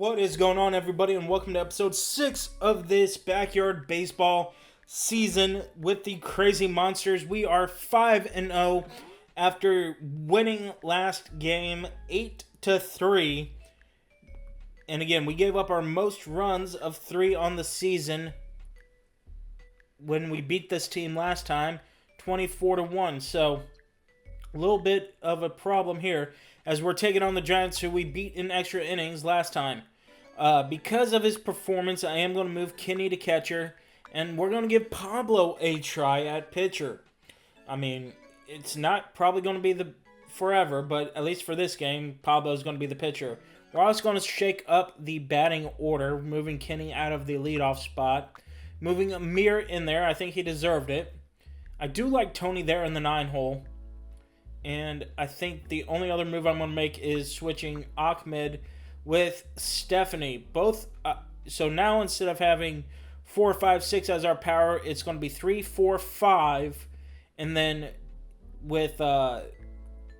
What is going on, everybody, and welcome to episode 6 of this Backyard Baseball season with the Crazy Monsters. We are 5-0 after winning last game 8-3. And again, we gave up our most runs of 3 on the season when we beat this team last time, 24-1. So, a little bit of a problem here as we're taking on the Giants, who we beat in extra innings last time. Because of his performance, I am going to move Kenny to catcher, and we're going to give Pablo a try at pitcher. I mean, it's not probably going to be the forever, but at least for this game, Pablo is going to be the pitcher. We're also going to shake up the batting order, moving Kenny out of the leadoff spot, moving Amir in there. I think he deserved it. I do like Tony there in the 9-hole. And I think the only other move I'm going to make is switching Ahmed with Stephanie. Both. So now instead of having 4, 5, 6 as our power, it's going to be 3, 4, 5. And then with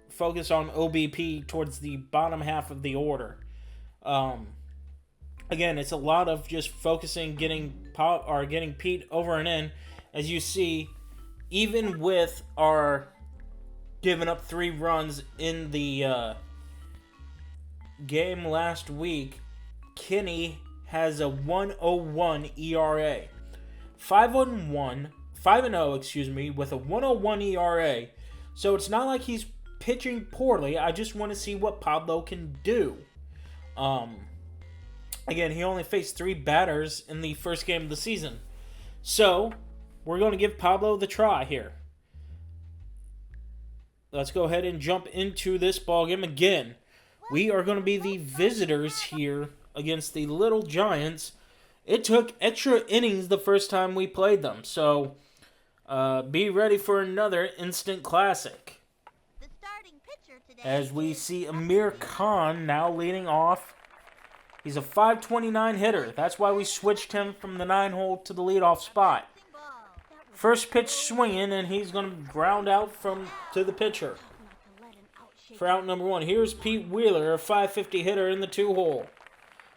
focus on OBP towards the bottom half of the order. Again, it's a lot of just focusing, getting Pete over and in. As you see, even with our giving up 3 runs in the game last week, Kenny has a 1.01 ERA. 5-0, with a 1.01 ERA. So it's not like he's pitching poorly. I just want to see what Pablo can do. Again, he only faced 3 batters in the first game of the season. So, we're going to give Pablo the try here. Let's go ahead and jump into this ballgame again. We are going to be the visitors here against the Little Giants. It took extra innings the first time we played them, so be ready for another instant classic. As we see Amir Khan now leading off. He's a .529 hitter. That's why we switched him from the 9-hole to the leadoff spot. First pitch swinging, and he's going to ground out to the pitcher for out number 1. Here's Pete Wheeler, a .550 hitter in the 2-hole.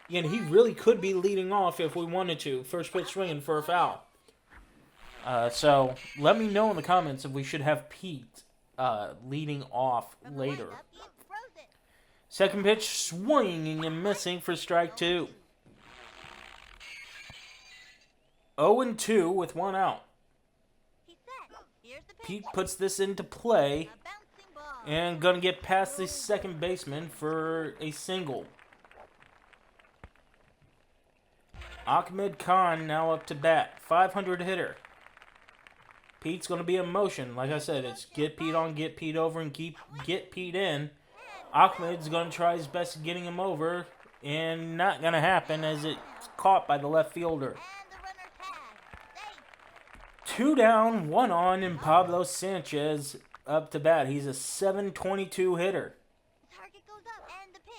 Again, he really could be leading off if we wanted to. First pitch swinging for a foul. So let me know in the comments if we should have Pete leading off later. Second pitch swinging and missing for strike 2. 0-2 with 1 out. Pete puts this into play and going to get past the second baseman for a single. Ahmed Khan now up to bat. .500 hitter. Pete's going to be in motion. Like I said, it's get Pete on, get Pete over, and get Pete in. Ahmed's going to try his best at getting him over, and not going to happen as it's caught by the left fielder. 2 down, 1 on, and Pablo Sanchez up to bat. He's a .722 hitter.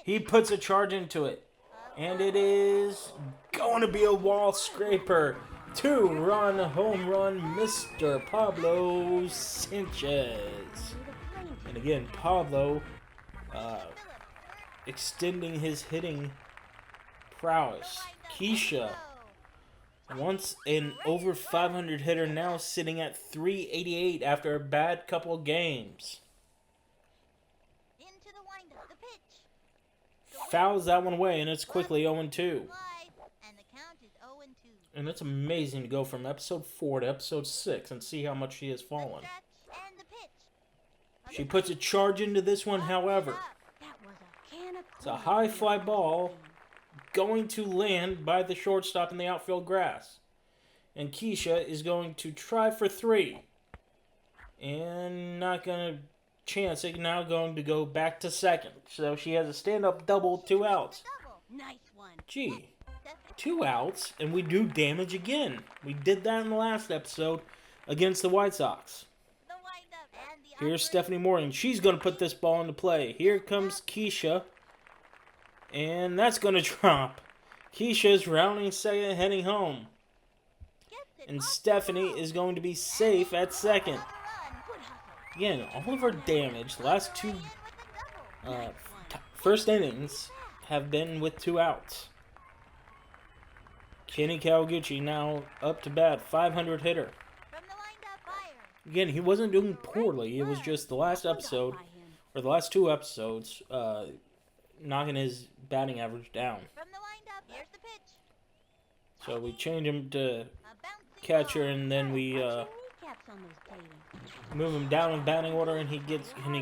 He puts a charge into it, and it is going to be a wall scraper. 2-run home run, Mr. Pablo Sanchez. And again, Pablo extending his hitting prowess. Keisha, once an over .500 hitter, now sitting at .388 after a bad couple of games. Fouls that one away, and it's quickly 0-2. And it's amazing to go from episode 4 to episode 6 and see how much she has fallen. She puts a charge into this one, however. It's a high fly ball going to land by the shortstop in the outfield grass. And Keisha is going to try for 3. And not going to chance it. Now going to go back to second. So she has a stand-up double, 2 outs. Gee, 2 outs, and we do damage again. We did that in the last episode against the White Sox. Here's Stephanie Morgan. She's going to put this ball into play. Here comes Keisha. And that's going to drop. Keisha's rounding second, heading home. And Stephanie is going to be safe at second. Again, all of our damage, the last 2 first innings, have been with 2 outs. Kenny Kawaguchi now up to bat, 500 hitter. Again, he wasn't doing poorly. It was just the last episode, or the last two episodes, knocking his batting average down. So we change him to catcher, and then we move him down in batting order, and he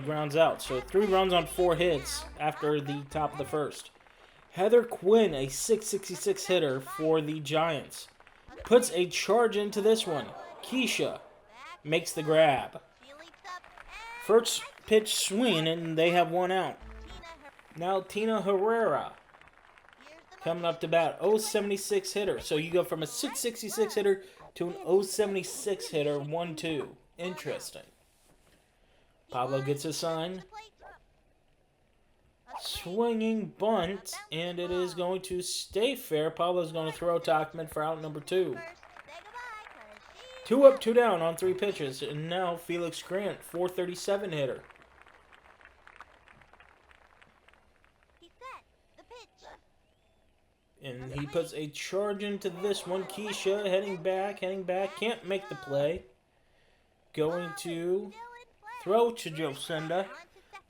grounds out. So 3 runs on 4 hits after the top of the first. Heather Quinn, a 666 hitter for the Giants, puts a charge into this one. Keisha makes the grab. First pitch swing, and they have 1 out. Now Tina Herrera coming up to bat, 076 hitter. So you go from a 666 hitter to an 076 hitter, 1-2. Interesting. Pablo gets a sign. Swinging bunt, and it is going to stay fair. Pablo's going to throw Tachman for out number 2. 2 up, 2 down on 3 pitches. And now Felix Grant, 437 hitter. And he puts a charge into this one. Keisha heading back. Can't make the play. Going to throw to Jocinda.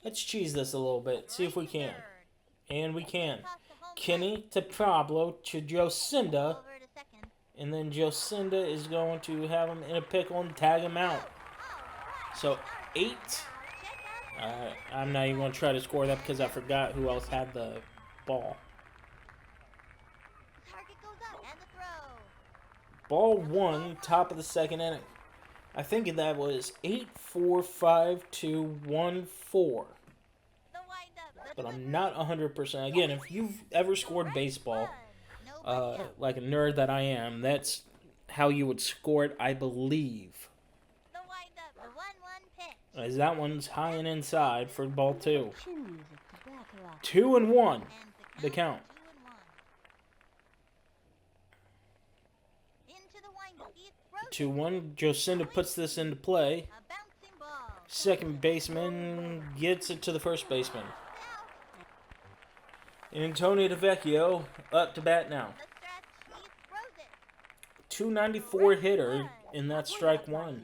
Let's cheese this a little bit. See if we can. And we can. Kenny to Pablo to Jocinda. And then Jocinda is going to have him in a pickle and tag him out. So 8. I'm not even going to try to score that because I forgot who else had the ball. Ball 1, top of the second inning. I think that was 8-4-5-2-1-4. But I'm not 100%. Again, if you've ever scored baseball, like a nerd that I am, that's how you would score it, I believe. As that one's high and inside for ball 2. 2-1, the count. 2-1. Jocinda puts this into play. Second baseman gets it to the first baseman. Antonio DeVecchio up to bat now. 294 hitter, and that's strike 1.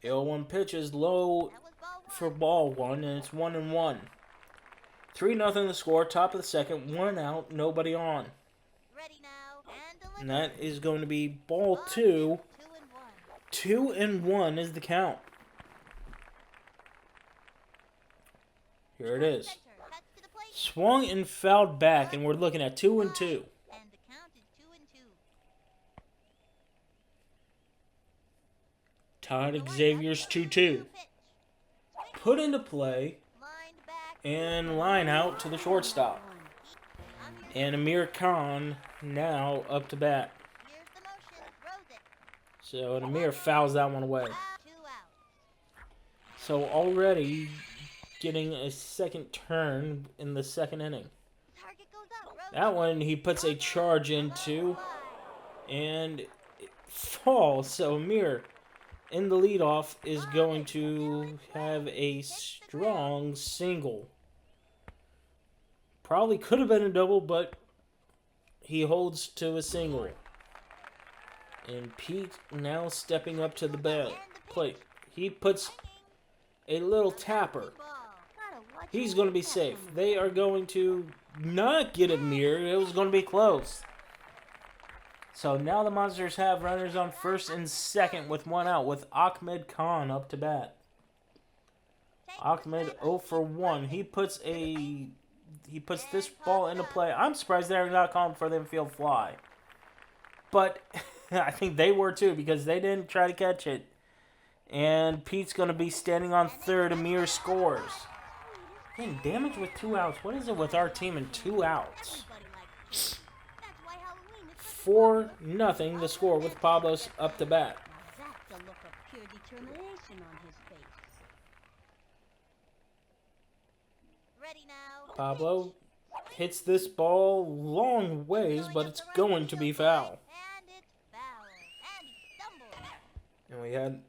The 0-1 pitch is low for ball 1, and it's 1-1. 3-0 the score, top of the second, 1 out, nobody on. And that is going to be ball 2. 2-1 is the count. Here it is. Swung and fouled back, and we're looking at 2-2. Todd Xavier's 2-2. Put into play. And line out to the shortstop. And Amir Khan now up to bat. So Amir fouls that one away. So already getting a second turn in the second inning. That one he puts a charge into. And it falls. So Amir in the leadoff is going to have a strong single. Probably could have been a double, but he holds to a single. And Pete now stepping up to the plate. He puts a little tapper. He's going to be safe. They are going to not get it mirrored. It was going to be close. So now the Monsters have runners on first and second with 1 out, with Ahmed Khan up to bat. Ahmed 0 for 1. He puts this ball into play. I'm surprised they're not calling for the infield fly. But I think they were too, because they didn't try to catch it. And Pete's going to be standing on third. Amir scores. Man, damage with 2 outs. What is it with our team and 2 outs? 4-0 the score with Pablo's up to bat. Pablo hits this ball long ways, but it's going to be foul. And we had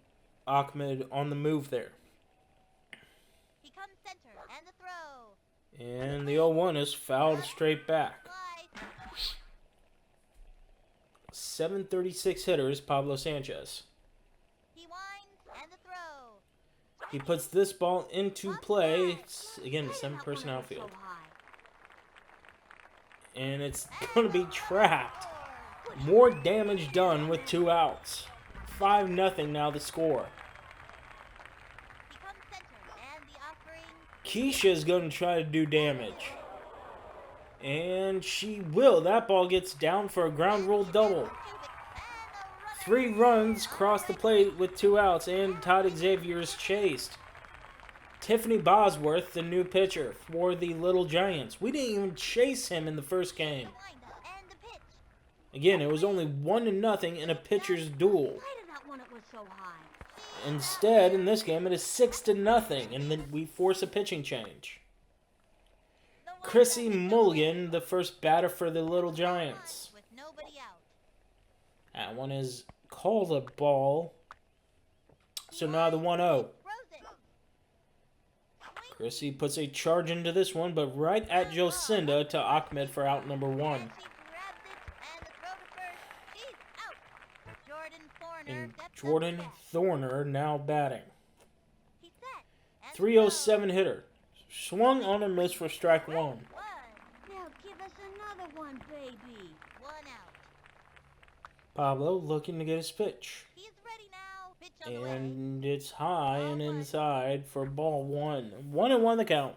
Ahmed on the move there. And the 0-1 is fouled straight back. 736 hitters, Pablo Sanchez. He puts this ball into play. Again, the 7-person outfield. And it's going to be trapped. More damage done with 2 outs. 5-0 now the score. Keisha is going to try to do damage. And she will. That ball gets down for a ground rule double. 3 runs cross the plate with 2 outs, and Todd Xavier is chased. Tiffany Bosworth, the new pitcher for the Little Giants. We didn't even chase him in the first game. Again, it was only 1-0 in a pitcher's duel. Instead, in this game, it is 6-0, and then we force a pitching change. Chrissy Mulligan, the first batter for the Little Giants. That one is called a ball. So now the 1-0. Chrissy puts a charge into this one, but right at Jocinda to Ahmed for out number 1. And Jordan Thorner now batting. 307 hitter. Swung on and missed for strike 1. Now give us another one, baby. 1 out. Pablo looking to get his pitch. He's ready now. Pitch on the And it's high and inside for ball 1. 1-1 the count.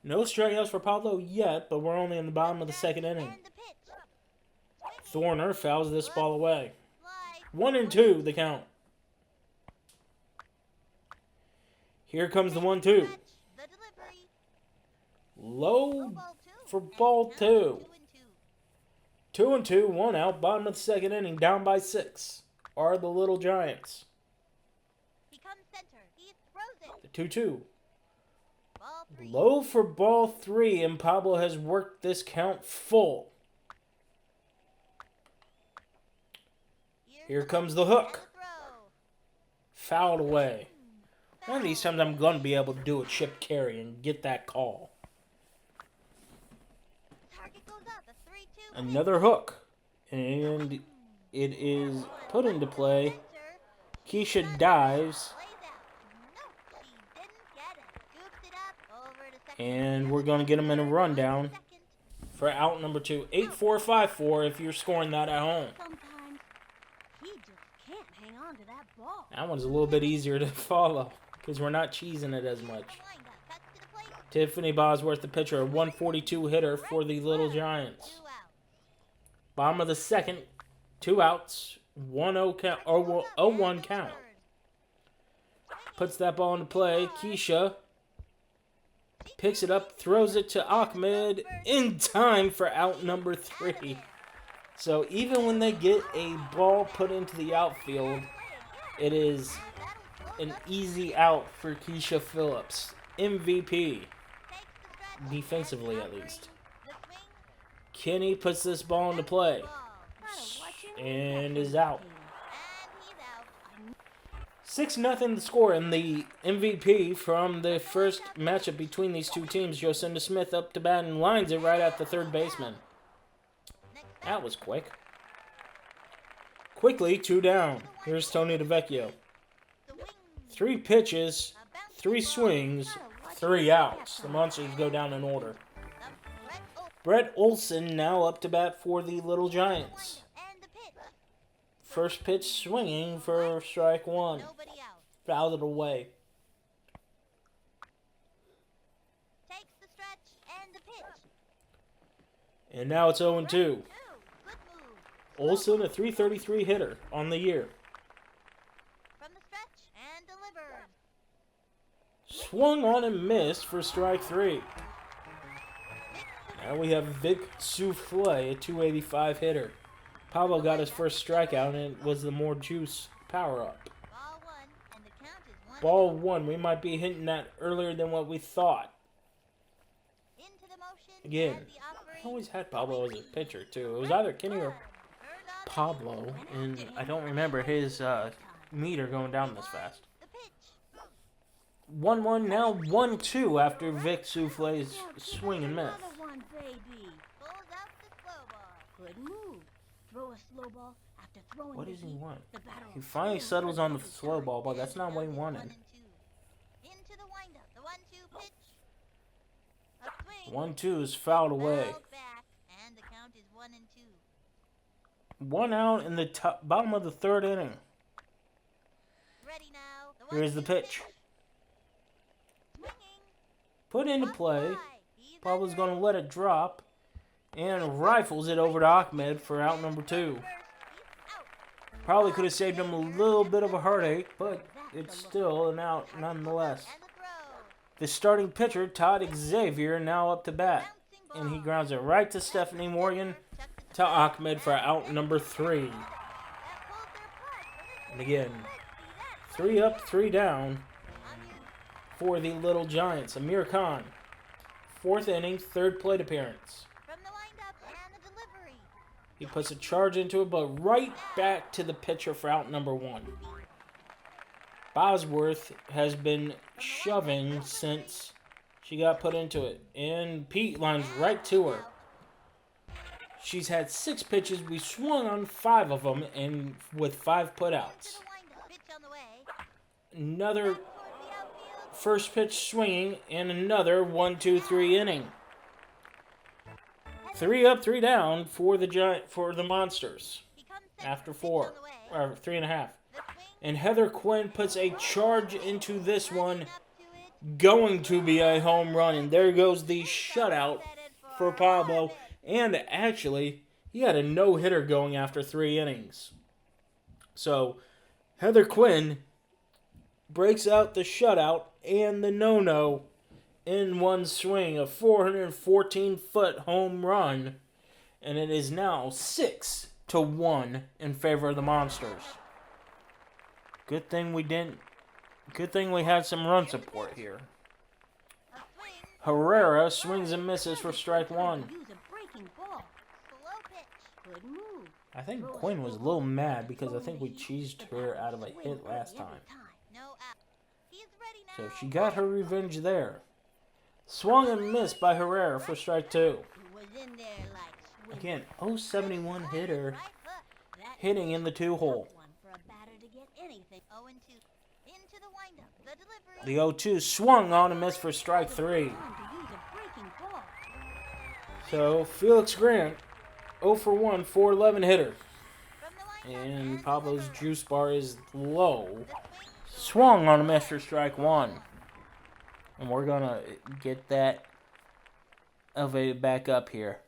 No strikeouts for Pablo yet, but we're only in the bottom of the 2nd inning. Thorner fouls this ball away. 1-2 the count. Here comes the 1-2. Low for ball 2. 2-2, 1 out, bottom of the 2nd inning, down by 6 are the Little Giants. The 2-2. Low for ball 3, and Pablo has worked this count full. Here comes the hook. Fouled away. One of these times I'm going to be able to do a chip carry and get that call. Another hook. And it is put into play. Keisha dives. And we're going to get him in a rundown for out number 2. 8-4-5-4 if you're scoring that at home. That one's a little bit easier to follow because we're not cheesing it as much. Tiffany Bosworth, the pitcher, a 142 hitter for the Little Giants. Bottom of the 2nd, 2 outs, 1-0 count, or 0-1 count. Puts that ball into play. Keisha picks it up, throws it to Ahmed in time for out number 3. So even when they get a ball put into the outfield, it is an easy out for Keisha Phillips. MVP. Defensively, at least. Kenny puts this ball into play. And is out. 6-0 the score, and the MVP from the first matchup between these two teams, Jocinda Smith, up to bat and lines it right at the 3rd baseman. That was quick. Quickly, 2 down. Here's Tony DeVecchio. 3 pitches, 3 swings, 3 outs. The Monsters go down in order. Brett Olson now up to bat for the Little Giants. First pitch swinging for strike 1. Fouled it away. And now it's 0-2. Olson, a 333 hitter on the year. Swung on and missed for strike 3. Now we have Vic Souffle, a 285 hitter. Pablo got his first strikeout, and it was the more juice power-up. Ball 1. We might be hitting that earlier than what we thought. Again, I always had Pablo as a pitcher, too. It was either Kenny or Pablo, and I don't remember his meter going down this fast. 1-1, now 1-2 after Vic Souffle's swing and miss. Another one, baby. Pulls out the slow ball. Good move. Throw a slow ball after throwing What the does he heat, want? the batter He will finally swing settles on the every slow time. ball, but that's not what he And the wanted. count is 1-2. Into the windup. The 1-2 pitch. A swing. 1-2 is fouled away. Fouled back, and the count is 1-2. 1 out in the bottom of the third inning. Ready now. Here's the pitch. Swinging. Put into Walk play. by. He's Pablo's under going it. to let it drop and rifles it over to Ahmed for out number 2. Probably could have saved him a little bit of a heartache, but it's still an out nonetheless. The starting pitcher, Todd Xavier, now up to bat. And he grounds it right to Stephanie Morgan to Ahmed for out number 3. And again, 3 up, 3 down for the Little Giants. Amir Khan, 4th inning, 3rd plate appearance. He puts a charge into it, but right back to the pitcher for out number 1. Bosworth has been shoving since she got put into it. And Pete lines right to her. She's had 6 pitches. We swung on 5 of them, and with 5 putouts. Another first pitch swinging, and another 1-2-3 inning. 3 up, 3 down for the Monsters after 4 or 3.5. And Heather Quinn puts a charge into this one, going to be a home run. And there goes the shutout for Pablo. And actually, he had a no-hitter going after 3 innings. So Heather Quinn breaks out the shutout and the no-no in one swing, a 414-foot home run, and it is now 6-1 in favor of the Monsters. Good thing we didn't. Good thing we had some run support here. Herrera swings and misses for strike 1. I think Quinn was a little mad because I think we cheesed her out of a hit last time. So she got her revenge there. Swung and missed by Herrera for strike 2. Again, 071 hitter hitting in the 2-hole. The 0-2 swung on and missed for strike 3. So Felix Grant, 0 for 1, 411 hitter. And Pablo's juice bar is low. Swung on a miss for strike 1. And we're going to get that elevated back up here.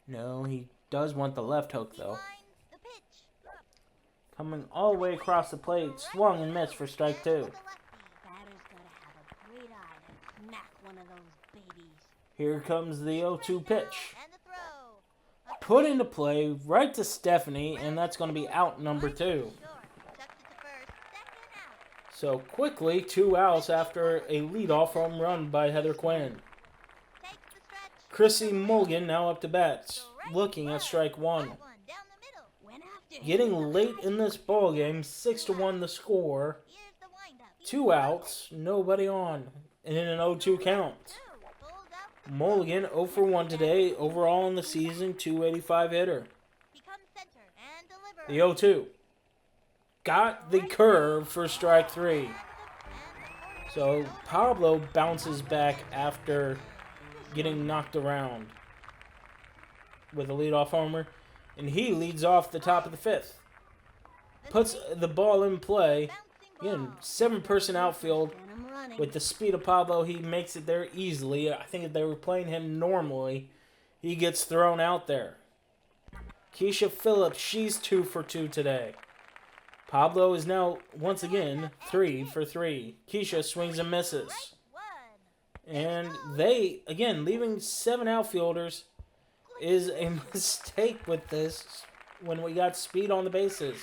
No, he does want the left hook, though. Coming all the way across the plate. Swung and missed for strike 2. Here comes the 0-2 pitch. Put into play right to Stephanie, and that's going to be out number 2. So quickly, 2 outs after a leadoff home run by Heather Quinn. Chrissy Mulligan now up to bat, looking at strike 1. Getting late in this ball game, 6-1 the score. 2 outs, nobody on, and in an 0-2 count. Mulligan 0 for 1 today, overall in the season, 285 hitter. The 0-2. Got the curve for strike 3. So Pablo bounces back after getting knocked around with a leadoff homer. And he leads off the top of the 5th. Puts the ball in play. Again, 7-person outfield. With the speed of Pablo, he makes it there easily. I think if they were playing him normally, he gets thrown out there. Keisha Phillips, she's 2 for 2 today. Pablo is now, once again, 3 for 3. Keisha swings and misses. And they, again, leaving 7 outfielders is a mistake with this when we got speed on the bases.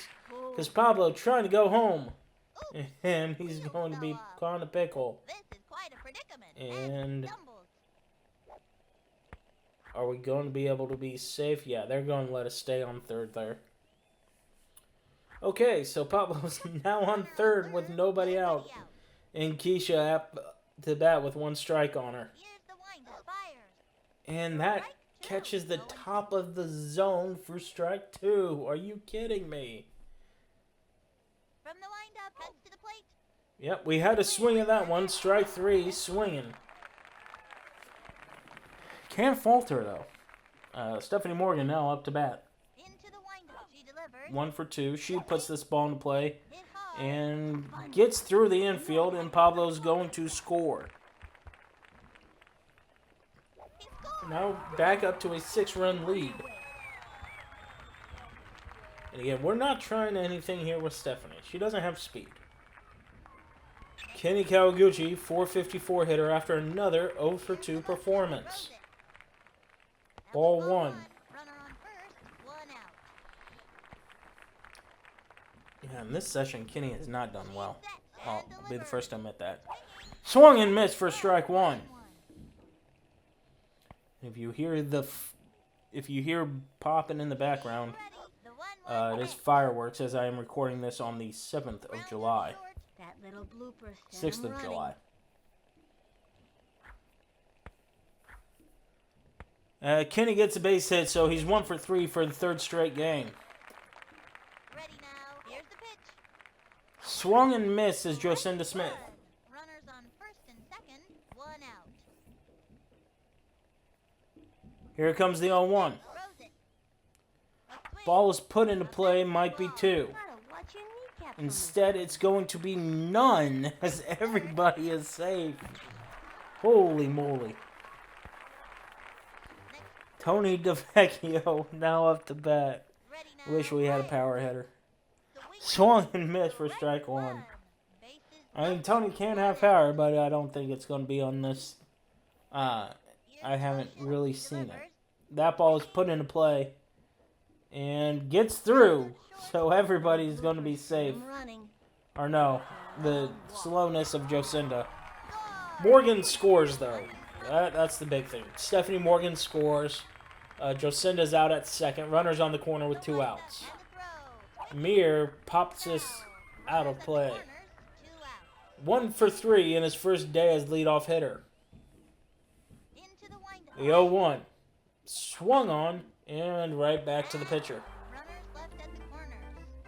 Because Pablo trying to go home. And he's going to be caught in a pickle. And are we going to be able to be safe? Yeah, they're going to let us stay on third there. Okay, so Pablo's now on third with nobody out. And Keisha up to bat with 1 strike on her. Here's the windup. Fires. And that catches the top of the zone for strike 2. Are you kidding me? From the windup, heads to the plate. Yep, we had a swing of that one. Strike 3, swinging. Can't falter, though. Stephanie Morgan now up to bat. Into the windup. She delivers. 1 for 2. She puts this ball into play Hit hard. and gets through the infield, and Pablo's going to score. He scores. Now back up to a 6-run lead. And again, we're not trying anything here with Stephanie. She doesn't have speed. Kenny Kawaguchi, 454 hitter after another 0 for 2 performance. Ball 1. Runner on first. 1 out. Yeah, in this session, Kenny has not done well. I'll be the first to admit that. Swung and missed for strike 1. If you hear popping in the background, it is fireworks, as I am recording this on the 7th of July. That little blooper 6th of July. Kenny gets a base hit, so he's 1 for 3 for the 3rd straight game. Ready now. Here's the pitch. Swung and missed as Jocinda Smith. Runners on first and second. 1 out. Here comes the 0-1. Throws it. A swing. Ball is put into play, might be 2. Gotta watch your kneecap. Instead, it's going to be none, as everybody is safe. Holy moly. Tony DeVecchio now up to bat. Ready now. Wish we had a power hitter. The wing- Swung and missed for strike 1. Bases I mean, Tony can have power, but I don't think it's going to be on this. I haven't really seen it. That ball is put into play and gets through, so everybody's going to be safe. I'm running. Or no, the slowness of Jocinda. Morgan scores, though. That's the big thing. Stephanie Morgan scores. Jocinda's out at second. Runners on the corner with 2 outs. Mir pops this out of play. 1 for 3 in his first day as leadoff hitter. The 0-1. Swung on and right back to the pitcher.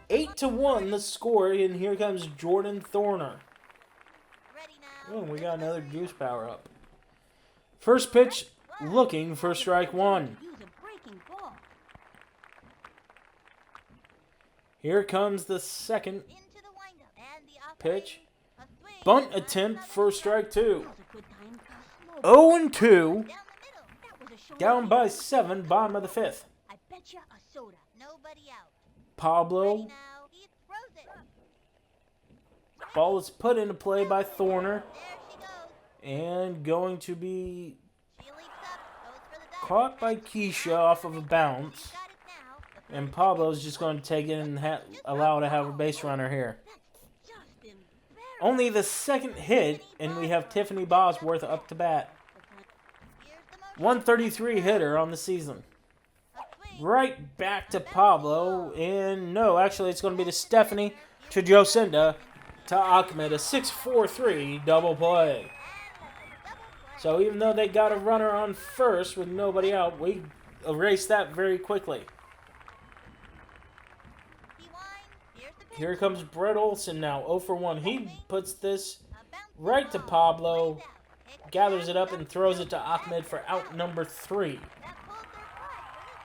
8-1 the score, and here comes Jordan Thorner. Oh, we got another juice power up. First pitch, looking for strike 1. Use a breaking ball. Here comes the second Into the windup and the off pitch. a swing. Bunt attempt for strike 2. That was a good time for a slow 0-2, down the middle. That was a short down game. by 7, bottom of the 5th. I bet you a soda. Nobody out. Pablo, Now he throws it. ball is put into play by Thorner, There she goes. and going to be She leaps up, goes for the dive. caught by Keisha off of a bounce. Got it now. The And Pablo's just going to take it and allow to have a base runner here. That's just embarrassing. Only the second hit, and we have Tiffany Bosworth up to bat. Here's the motion. 133 hitter on the season. A swing. Right back to Pablo, and no, actually it's going to be to Stephanie, to Jocinda, to Ahmed, a 6-4-3 double play. So even though they got a runner on first with nobody out, we erased that very quickly. He winds. Here's the pitch. Here comes Brett Olson now, 0 for 1. He puts this A bounce right to ball. Pablo, Lays out. Pick gathers it up and throws it to Ahmed for out number 3. that pulls their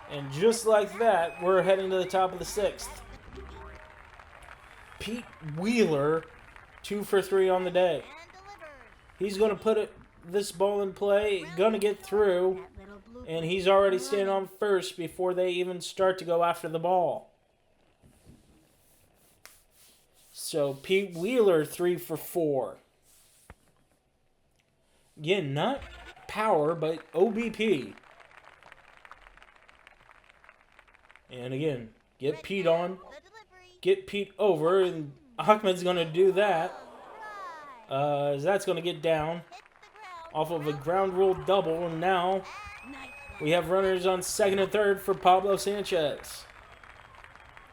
strike. And just like that, we're heading to the top of the 6th. Pete Wheeler, 2 for 3 on the day. And delivers. He's going to put this ball in play, going to get through, That little blue and he's already standing on first before they even start to go after the ball. So Pete Wheeler, 3 for 4. Again, not power, but OBP. And again, get Pete on, The delivery. get Pete over, and Ahmed's going to do that. Right. As that's going to get down Hits the ground. off of a ground rule double, and now Nice one. we have runners on second and third for Pablo Sanchez.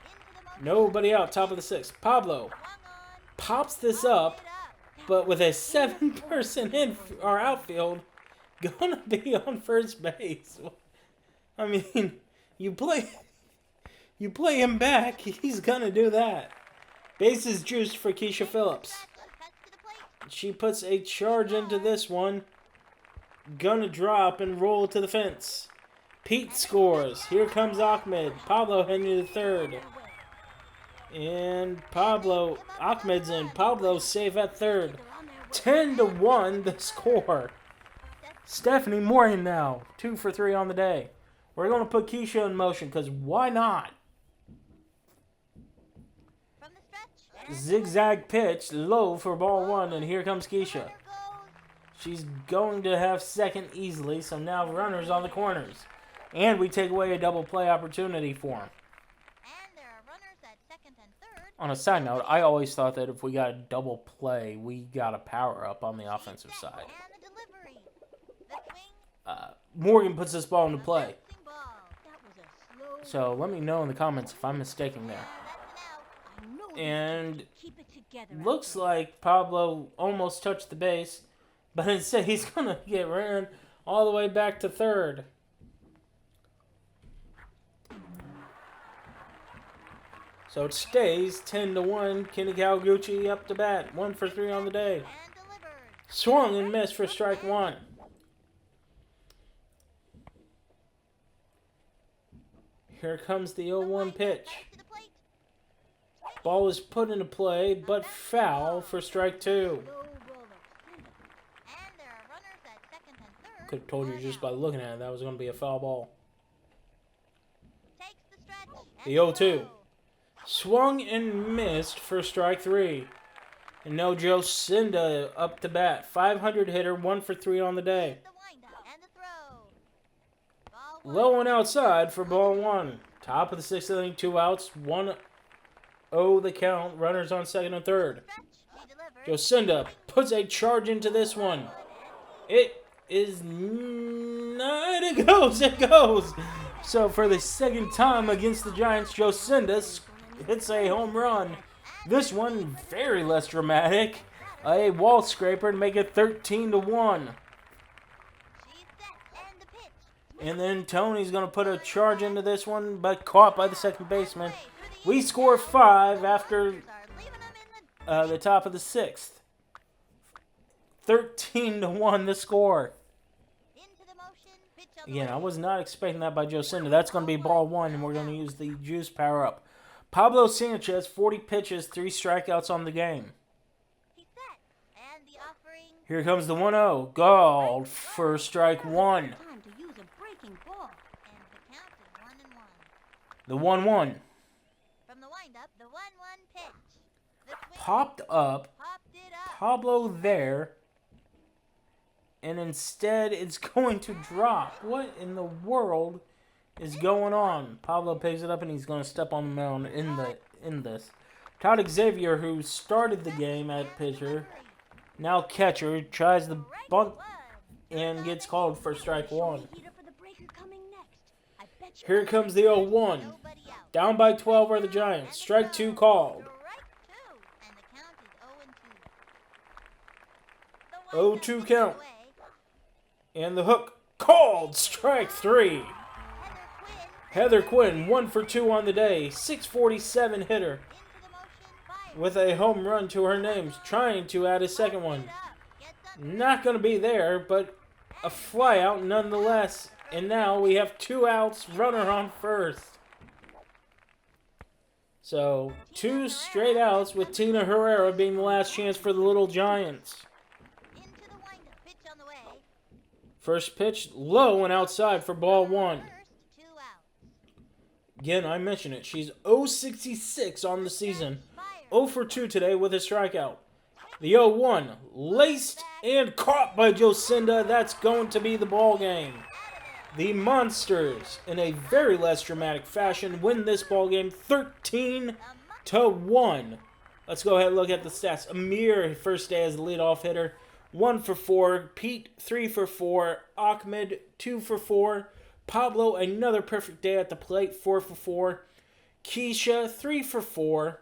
Into the motion. Nobody out, top of the 6th. Pablo Swung on. pops this up, That But with a 7-person in our outfield, gonna be on first base. I mean, you play him back, he's gonna do that. Bases juiced for Keisha Phillips. She puts a charge into this one. Gonna drop and roll to the fence. Pete scores. Here comes Ahmed. Pablo heading to the third. And Ahmed's in. Pablo's safe at third. 10-1 the score. Stephanie Morgan now. 2 for 3 on the day. We're going to put Keisha in motion because why not? Zigzag pitch, low for ball 1, and here comes Keisha. She's going to have second easily, so now runners on the corners. And we take away a double play opportunity for him. On a side note, I always thought that if we got a double play, we got a power up on the offensive side. Morgan puts this ball into play. So let me know in the comments if I'm mistaken there. And looks like Pablo almost touched the base, but instead he's going to get ran all the way back to third. So it stays 10-1. Kenny Kawaguchi up to bat. 1 for 3 on the day. Swung and missed for strike 1. Here comes the 0-1 pitch. Ball is put into play, but foul for strike 2. Could have told you just by looking at it that was going to be a foul ball. The 0-2. Swung and missed for strike 3. And no Jocinda up to bat. 500 hitter, 1 for 3 on the day. Low and outside for ball 1. Top of the 6th inning, 2 outs, 1-0 the count. Runners on second and third. Jocinda puts a charge into this one. It is not. It goes. So for the second time against the Giants, Jocinda hits a home run. This one very less dramatic. A wall scraper to make it 13-1. And then Tony's going to put a charge into this one, but caught by the second baseman. We score 5 after the top of the 6th. 13-1 the score. Again, I was not expecting that by Jocinda. That's going to be ball 1, and we're going to use the juice power up. Pablo Sanchez, 40 pitches, 3 strikeouts on the game. Here comes the 1-0. Called for strike 1. The 1-1. From the windup, the 1-1 pitch. Popped up. Pablo there. And instead it's going to drop. What in the world is going on? Pablo picks it up and he's going to step on the mound in this. Todd Xavier, who started the game at pitcher, now catcher, tries the bunt and gets called for strike 1. Here comes the 0-1. Down by 12 are the Giants. Strike 2 called. 0-2 count. And the hook called. Strike 3. Heather Quinn, 1 for 2 on the day. 647 hitter. With a home run to her name. Trying to add a second one. Not going to be there, but a fly out nonetheless. And now we have 2 outs, runner on first. So, 2 straight outs with Tina Herrera being the last chance for the Little Giants. First pitch, low and outside for ball 1. Again, I mentioned it. She's 0-66 on the season. 0 for 2 today with a strikeout. The 0-1, laced and caught by Jocinda. That's going to be the ball game. The Monsters, in a very less dramatic fashion, win this ball game 13-1. Let's go ahead and look at the stats. Amir, first day as the leadoff hitter, 1 for 4. Pete, 3 for 4. Ahmed, 2 for 4. Pablo, another perfect day at the plate, 4 for 4. Keisha, 3 for 4.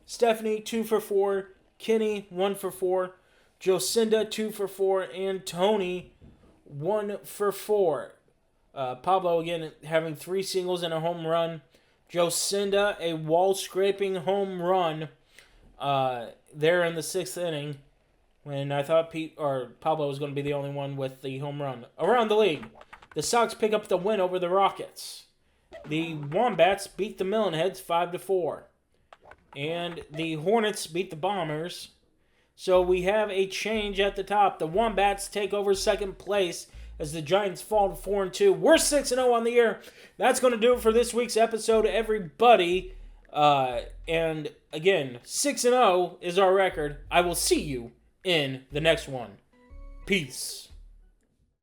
Stephanie, 2 for 4. Kenny 1 for 4, Jocinda 2 for 4, and Tony 1 for 4. Pablo again having 3 singles and a home run. Jocinda a wall scraping home run there in the 6th inning when I thought Pablo was going to be the only one with the home run. Around the league, the Sox pick up the win over the Rockets. The Wombats beat the Melonheads 5-4. And the Hornets beat the Bombers. So we have a change at the top. The Wombats take over second place as the Giants fall to 4-2. We're 6-0 on the year. That's going to do it for this week's episode, everybody. And again, 6-0 is our record. I will see you in the next one. Peace.